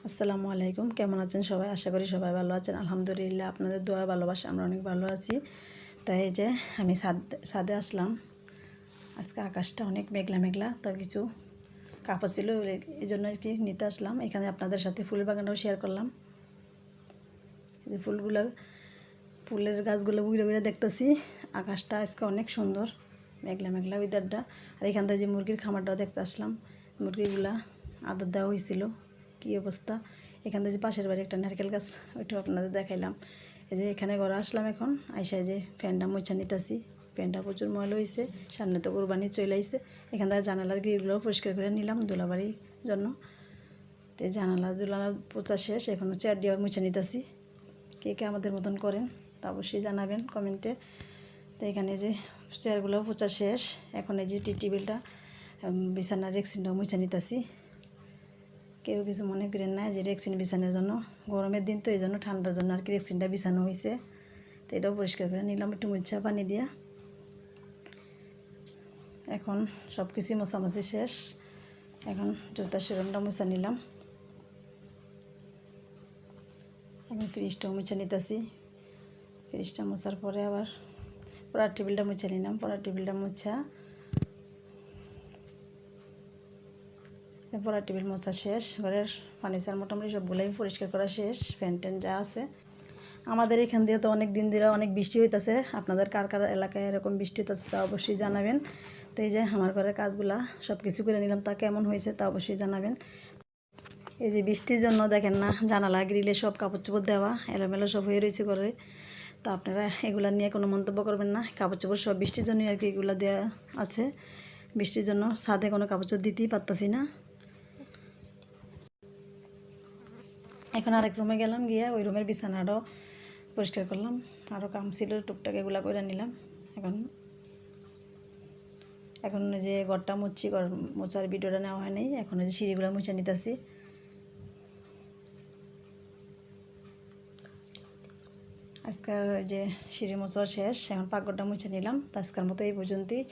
আসসালামু আলাইকুম, কেমন আছেন সবাই? আশা করি সবাই ভালো আছেন। আলহামদুলিল্লাহ, আপনাদের দোয়া ভালোবাসা আমরা অনেক ভালো আছি। তাই এই যে আমি ছাদে আসলাম। আজকে আকাশটা অনেক মেঘলা মেঘলা, তো কিছু কাপড় ছিল, এই জন্য আর কি নিতে আসলাম। এখানে আপনাদের সাথে ফুল বাগানটাও শেয়ার করলাম। যে ফুলের গাছগুলো ঘুরে ঘুরে দেখতেছি। আকাশটা আজকে অনেক সুন্দর, মেঘলা মেঘলা ওয়েদারটা। আর এখান থেকে যে মুরগির খামারটাও দেখতে আসলাম। মুরগিগুলা আদর দেওয়া হয়েছিল, কী অবস্থা। এখান থেকে যে পাশের বাড়ি একটা নারকেল গাছ, ওইটাও আপনাদের দেখাইলাম। এই যে এখানে ঘরে আসলাম এখন, আইসায় যে ফ্যানটা মোছা নিতেছি। ফ্যানটা প্রচুর ময়লা হয়েছে, সামনে তো কোরবানি চলে আসছে। এখান থেকে জানালার গ্রিলগুলো পরিষ্কার করে নিলাম ধুলাবাড়ির জন্য। তো জানালা পোছা শেষ, এখন চেয়ার দিয়ে মুছে নিতেছি। কে কে আমাদের মতন করেন তা অবশ্যই জানাবেন কমেন্টে। তো এখানে যে চেয়ারগুলো পোছা শেষ, এখন এই যে টেবিলটা বিছানার রেক্সিনটাও মুছে নিতেছি। কেউ কিছু মনে করেন না যে রেক্সিন বিছানোর জন্য, গরমের দিন তো এই জন্য, ঠান্ডার জন্য আর কি রেক্সিনটা বিছানো হয়েছে। তো এটাও পরিষ্কার করে নিলাম একটু মুছা পানি দিয়া। এখন সব কিছুই মোছামাছি শেষ, এখন জুতার শোরুমটা মুছে নিলাম। এখন ফ্রিজটাও মুছে নিতেছি। ফ্রিজটা মোছার পরে আবার পড়ার টেবিলটা মুছে নিলাম। পড়ার টেবিলটা মোছা, পড়ার টেবিল মোছা শেষ। ঘরের ফার্নিচার মোটামুটি সবগুলোই পরিষ্কার করা শেষ। ফ্যান ট্যান যা আছে। আমাদের এখান দিয়ে তো অনেক দিন ধরে অনেক বৃষ্টি হইতেছে। আপনাদের কার কার এলাকায় এরকম বৃষ্টি হইতেছে তা অবশ্যই জানাবেন। তো এই যে আমার ঘরের কাজগুলা সব কিছু করে নিলাম, তা কেমন হয়েছে তা অবশ্যই জানাবেন। এই যে বৃষ্টির জন্য দেখেন না, জানালা গ্রিলে সব কাপড় চোপড় দেওয়া এলোমেলো সব হয়ে রয়েছে ঘরে। তো আপনারা এগুলা নিয়ে কোনো মন্তব্য করবেন না। কাপড় চোপড় সব বৃষ্টির জন্যই আর কি এগুলো দেওয়া আছে। বৃষ্টির জন্য ছাদে কোনো কাপড় চোপড় দিতেই পারতাছি না। এখন আরেক রুমে গেলাম, গিয়ে ওই রুমের বিছানাটাও পরিষ্কার করলাম। আরও কাম ছিল টুকটাক, এগুলো করে নিলাম। এখন এখন যে ঘরটা মুছছি, ঘর মোছার ভিডিওটা নেওয়া হয় নাই। এখন যে সিঁড়িগুলো মুছে নিতেছি। আজকের যে সিঁড়ি মোছা শেষ, এখন পাকঘরটা মুছে নিলাম। তো আজকের মতো এই পর্যন্তই।